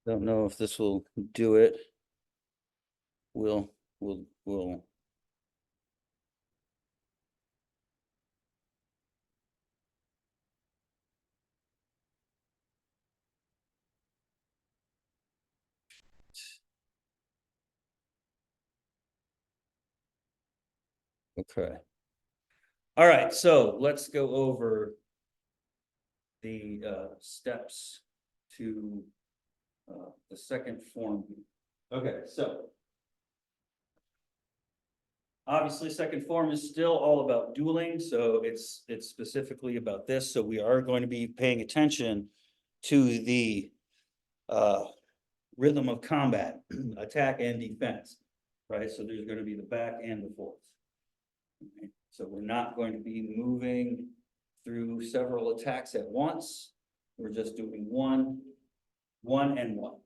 Don't know if this will do it. We'll. Okay. All right, so let's go over the steps to the second form. Okay, so obviously, second form is still all about dueling, so it's specifically about this. So we are going to be paying attention to the rhythm of combat, attack and defense, right? So there's going to be the back and the forth. Okay. So we're not going to be moving through several attacks at once. We're just doing one, and one,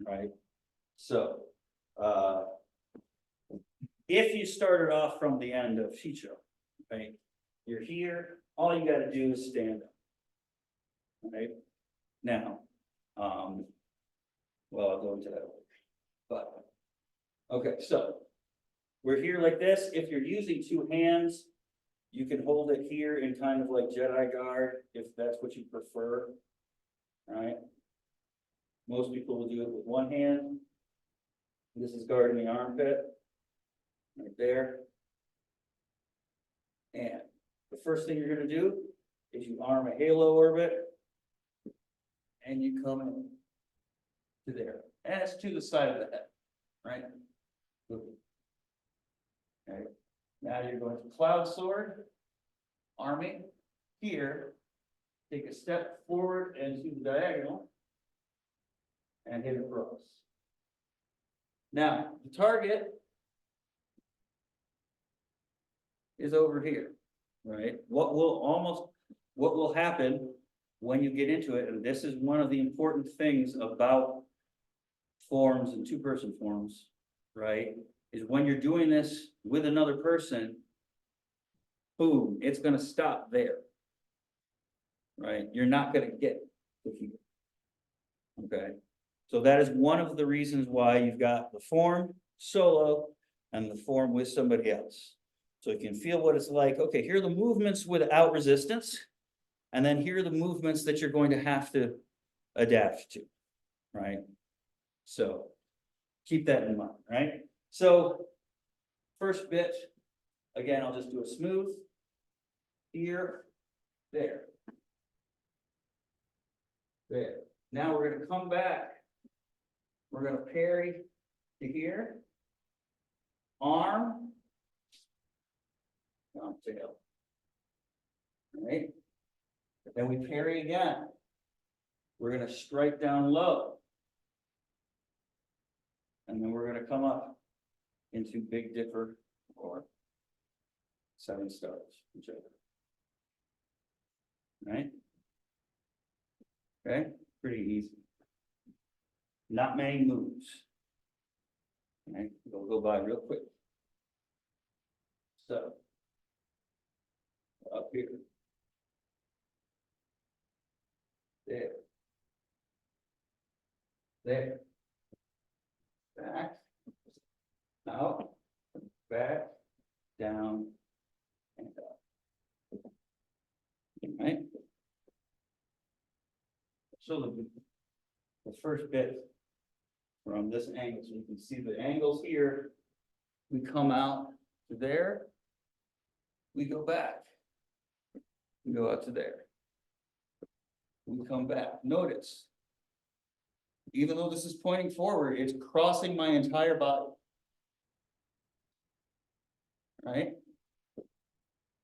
right? So if you started off from the end of Shicho, right? You're here, all you gotta do is stand up. Right? Now, well, I'll go into that later. But okay, so we're here like this. If you're using two hands, you can hold it here in kind of like Jedi guard, if that's what you prefer. All right. Most people will do it with one hand. This is guarding the armpit. Right there. And the first thing you're going to do is you arm a halo orbit and you come in to there. And it's to the side of the head, right? Okay. Now you're going to cloud sword, arming here, take a step forward and to the diagonal and hit across. Now, the target is over here, right? What will happen when you get into it, and this is one of the important things about forms and two-person forms, right? Is when you're doing this with another person, boom, it's gonna stop there. Right? You're not gonna get to here. Okay. So that is one of the reasons why you've got the form solo and the form with somebody else. So you can feel what it's like. Okay, here are the movements without resistance. And then here are the movements that you're going to have to adapt to, right? So keep that in mind, right? So first bit, again, I'll just do a smooth. Here, there. There. Now we're going to come back. We're going to parry to here. Arm. Down tail. All right. Then we parry again. We're going to strike down low. And then we're going to come up into Big Dipper or 7 stars, whichever. Right? Okay, pretty easy. Not many moves. Right, they'll go by real quick. So, up here. There. There. Back. Out. Back. Down. And up. Right? So the first bit from this angle, so you can see the angles here. We come out to there. We go back. We go out to there. We come back. Notice, even though this is pointing forward, it's crossing my entire body. Right?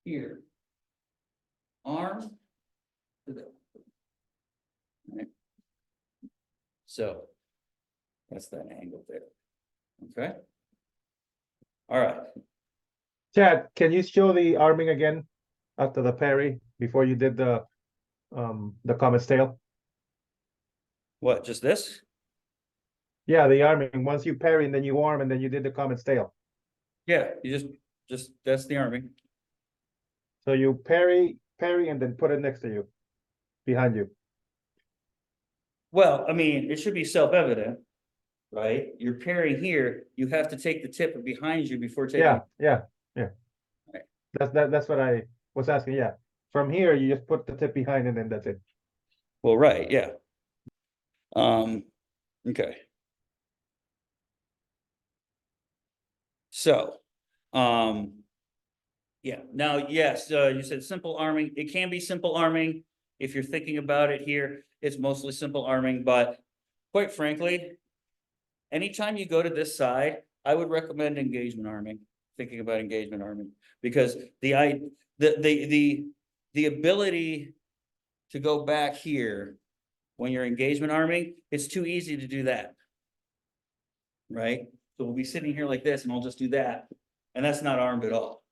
Here. Arm to there. Right. So that's that angle there. Okay. All right. Chad, can you show the arming again after the parry before you did the comet's tail? What, just this? Yeah, the arming. Once you parry and then you arm and then you did the comet's tail. Yeah, you just that's the arming. So you parry, and then put it next to you, behind you. Well, I mean, it should be self-evident, right? You're parrying here, you have to take the tip behind you before taking. Yeah. Right. That's what I was asking, yeah. From here, you just put the tip behind and then that's it. Well, right, yeah. Okay. So, yeah, now, yes, you said simple arming, it can be simple arming. If you're thinking about it here, it's mostly simple arming, but quite frankly, anytime you go to this side, I would recommend engagement arming, thinking about engagement arming. Because the ability to go back here when you're engagement arming, it's too easy to do that. Right? So we'll be sitting here like this and I'll just do that. And that's not armed at all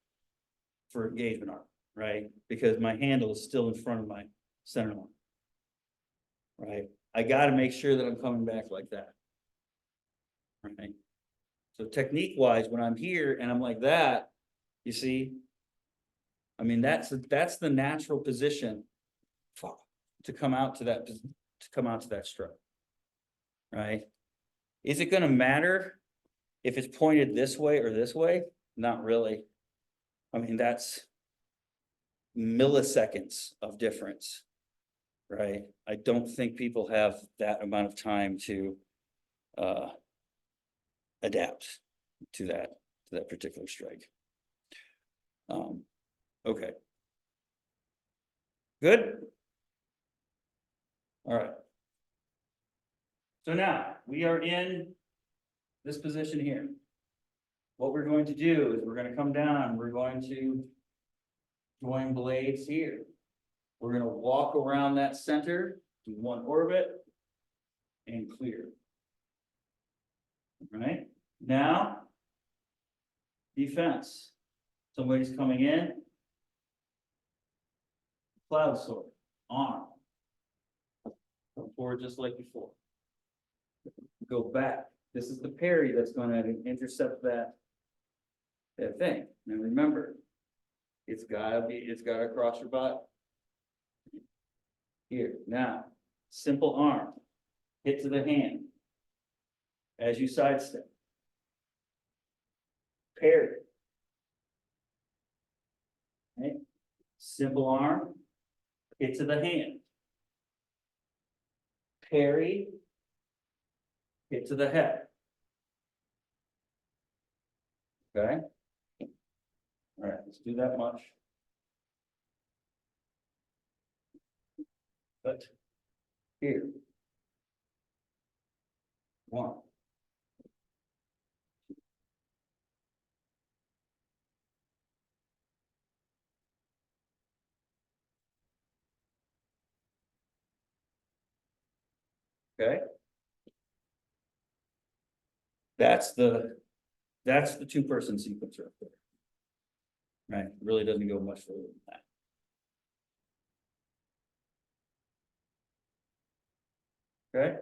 for engagement arm, right? Because my handle is still in front of my center line. Right? I gotta make sure that I'm coming back like that. Right? So technique wise, when I'm here and I'm like that, you see? I mean, that's the natural position to come out to that stroke. Right? Is it gonna matter if it's pointed this way or this way? Not really. I mean, that's milliseconds of difference, right? I don't think people have that amount of time to adapt to that particular strike. Okay. Good? All right. So now we are in this position here. What we're going to do is we're going to come down, we're going to join blades here. We're going to walk around that center, do one orbit, and clear. All right? Now, defense. Somebody's coming in. Cloud sword, arm. Come forward just like before. Go back. This is the parry that's going to intercept that thing. And remember, it's gotta cross your body. Here, now, simple arm, hit to the hand. As you sidestep. Parry. Okay. Simple arm, hit to the hand. Parry, hit to the head. Okay. All right, let's do that much. But here. One. Okay. That's the two-person sequence right there. Right, it really doesn't go much further than that. Okay.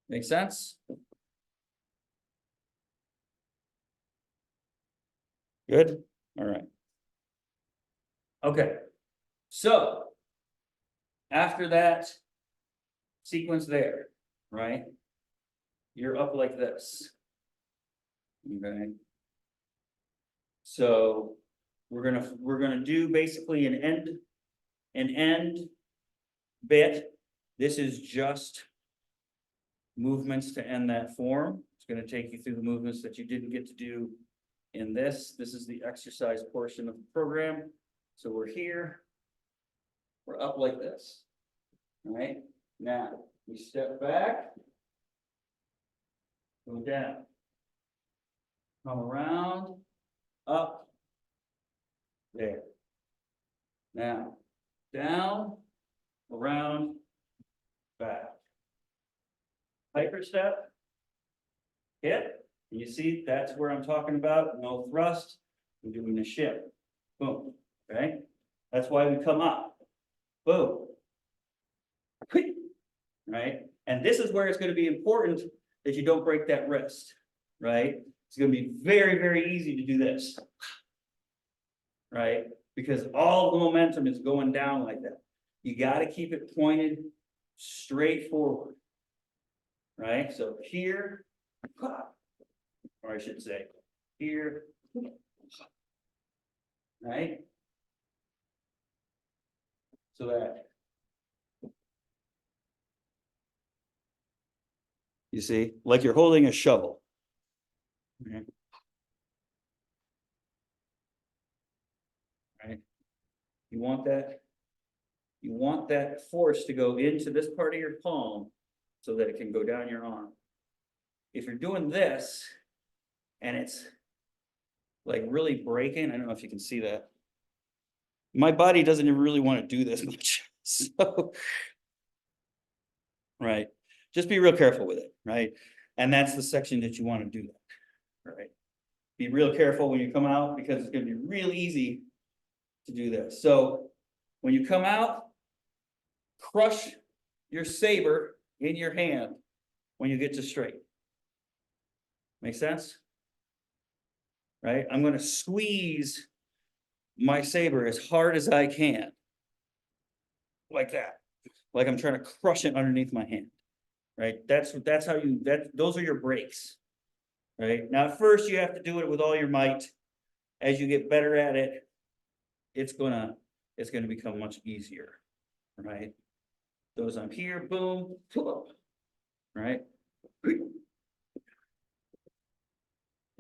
Make sense? Good, all right. Okay, so after that sequence there, right? You're up like this. Okay. So we're gonna do basically an end bit. This is just movements to end that form. It's gonna take you through the movements that you didn't get to do in this. This is the exercise portion of the program. So we're here. We're up like this. All right. Now we step back. Go down. Come around. Up. There. Now down. Around. Back. Hyper step. Hit. You see, that's where I'm talking about. No thrust. We're doing a shift. Boom. Okay. That's why we come up. Boom. Right. And this is where it's going to be important that you don't break that wrist. Right. It's going to be very, very easy to do this. Right. Because all the momentum is going down like that. You gotta keep it pointed straight forward. Right, so here, or I should say, here. Right? So that. You see, like you're holding a shovel. Right? Right? You want that force to go into this part of your palm so that it can go down your arm. If you're doing this and it's like really breaking, I don't know if you can see that. My body doesn't even really want to do this much. So, right. Just be real careful with it, right? And that's the section that you want to do that, right? Be real careful when you come out because it's going to be real easy to do this. So when you come out, crush your saber in your hand when you get to straight. Make sense? Right? I'm going to squeeze my saber as hard as I can. Like that. Like I'm trying to crush it underneath my hand. Right? That's how you, those are your breaks. Right? Now, at first you have to do it with all your might. As you get better at it, it's gonna become much easier. Right? Those on here, boom, pull up. Right? You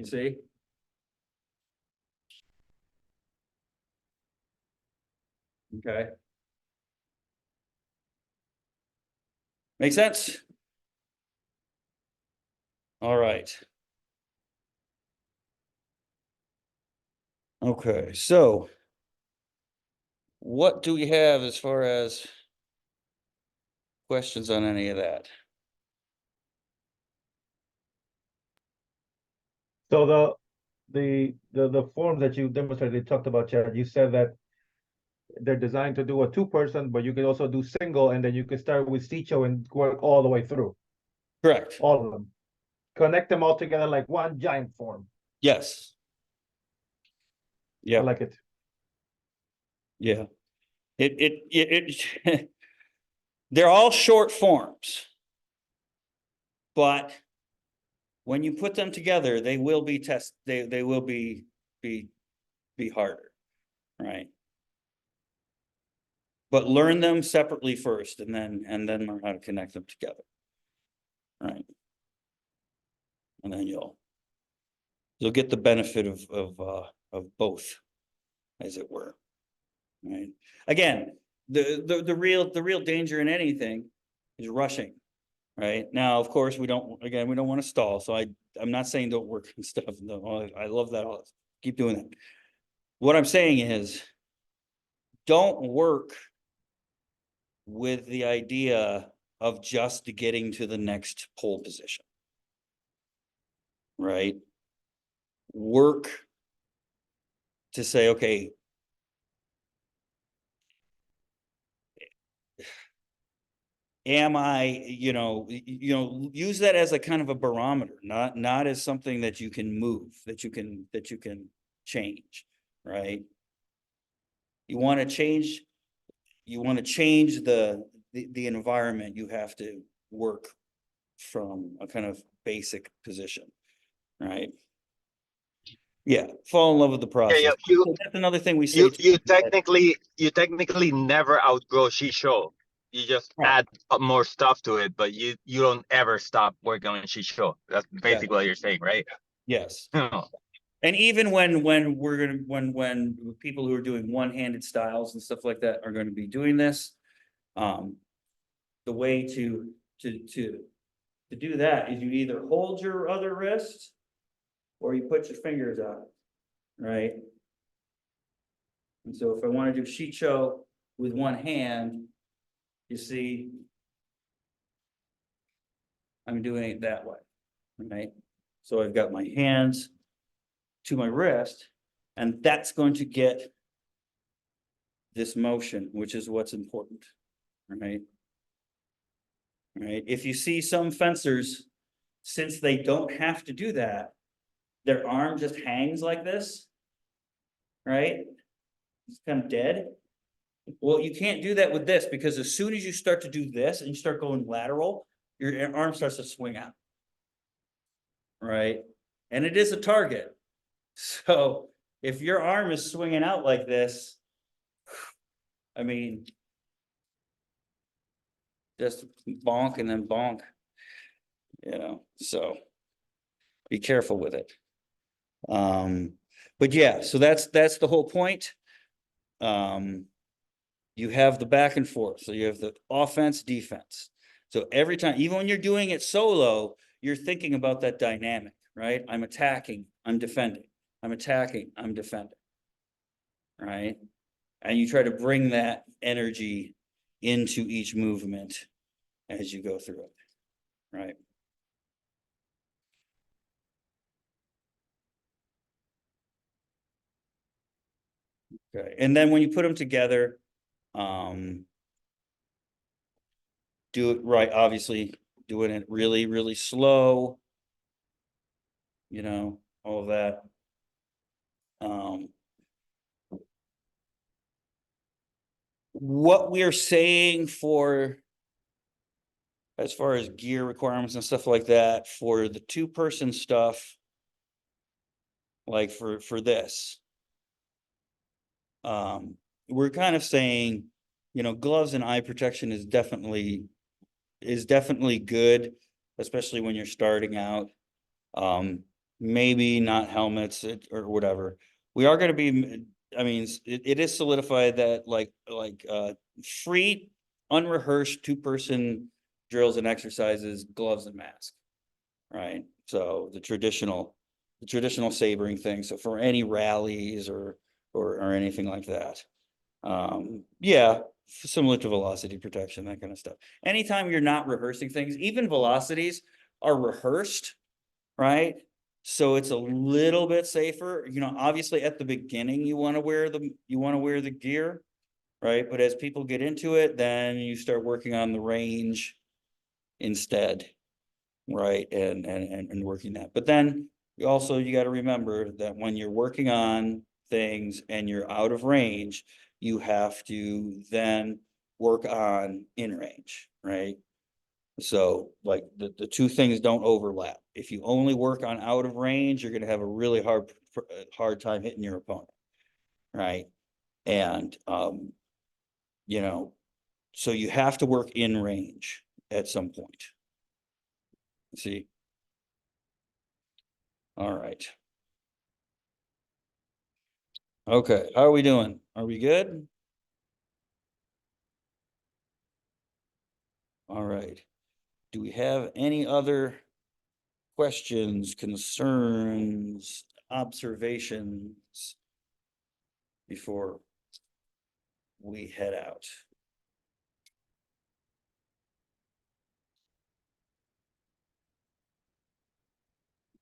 see? Okay. Make sense? All right. Okay, so what do we have as far as questions on any of that? So the form that you demonstrated, talked about, Chad, you said that they're designed to do a two-person, but you can also do single, and then you can start with Chicho and work all the way through, Correct. all of them. Connect them all together like one giant form. Yes. I Yeah, like it. yeah. They're all short forms. But when you put them together, they will be they will be harder, right? But learn them separately first and then learn how to connect them together. Right. And then you'll get the benefit of both, as it were. Right. Again, the real danger in anything is rushing. Right. Now, of course, we don't want to stall. So I'm not saying don't work and stuff. No, I love that. I'll keep doing that. What I'm saying is don't work with the idea of just getting to the next pole position. Right. Work to say, okay, am I, use that as a kind of a barometer, not as something that you can move, that you can change, right? You want to change the environment, you have to work from a kind of basic position, right? Yeah, fall in love with the process. Yeah, So that's another thing we say. you technically never outgrow Shisho. You just Right. add more stuff to it, but you don't ever stop working on Shisho. That's basically what you're saying, right? Yes. Oh. And even when people who are doing one-handed styles and stuff like that are going to be doing this, the way to do that is you either hold your other wrist or you put your fingers out, right? And so if I want to do Shicho with one hand, you see, I'm doing it that way, right? So I've got my hands to my wrist, and that's going to get this motion, which is what's important, right? Right. If you see some fencers, since they don't have to do that, their arm just hangs like this, right? It's kind of dead. Well, you can't do that with this because as soon as you start to do this and you start going lateral, your arm starts to swing out. Right? And it is a target. So if your arm is swinging out like this, I mean, just bonk and then bonk, so be careful with it. But yeah, so that's the whole point. You have the back and forth, so you have the offense, defense. So every time, even when you're doing it solo, you're thinking about that dynamic, right? I'm attacking, I'm defending, I'm attacking, I'm defending. Right? And you try to bring that energy into each movement as you go through it, right? Okay, and then when you put them together, do it right, obviously, doing it really, really slow, all of that. What we're saying for as far as gear requirements and stuff like that for the 2-person stuff, like for this, we're kind of saying, gloves and eye protection is definitely good, especially when you're starting out. Maybe not helmets or whatever. We are going to be, I mean, it is solidified that like free, unrehearsed 2-person drills and exercises, gloves and mask, right? So the traditional sabering thing. So for any rallies or anything like that. Yeah, similar to velocity protection, that kind of stuff. Anytime you're not rehearsing things, even velocities are rehearsed, right? So it's a little bit safer. Obviously at the beginning you want to wear the gear, right? But as people get into it, then you start working on the range instead, right? And working that. But then you got to remember that when you're working on things and you're out of range, you have to then work on in range, right? So like the 2 things don't overlap. If you only work on out of range, you're going to have a really hard time hitting your opponent, right? And so you have to work in range at some point. See? All right. Okay, how are we doing? Are we good? All right. Do we have any other questions, concerns, observations before we head out?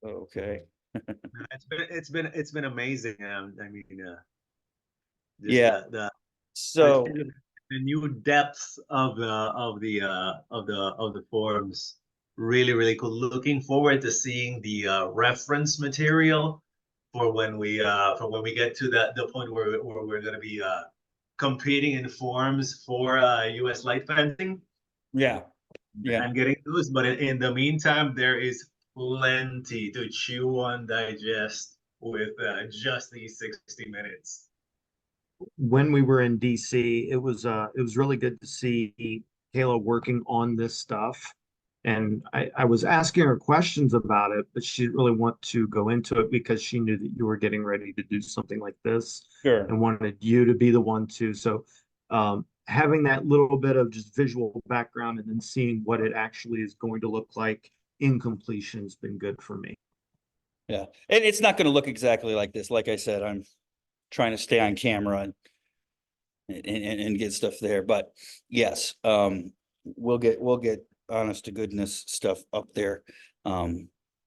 Okay. It's been amazing. I mean, just Yeah. So the new depths of the forums. Really cool. Looking forward to seeing the reference material for when we get to the point where we're going to be competing in forums for US light fencing. yeah. I'm getting those, but in the meantime, there is plenty to chew on, digest with just these 60 minutes. When we were in DC, it was really good to see Kayla working on this stuff. And I was asking her questions about it, but she didn't really want to go into it because she knew that you were getting ready to do something like this Sure. and wanted you to be the one to. So having that little bit of just visual background and then seeing what it actually is going to look like in completion has been good for me. Yeah. And it's not going to look exactly like this. Like I said, I'm trying to stay on camera and get stuff there. But yes, we'll get honest to goodness stuff up there.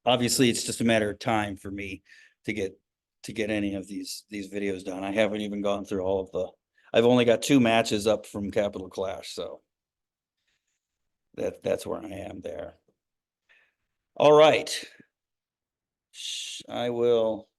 Obviously it's just a matter of time for me to get any of these videos done. I haven't even gone through all of I've only got 2 matches up from Capital Clash, so that's where I am there. All right. I will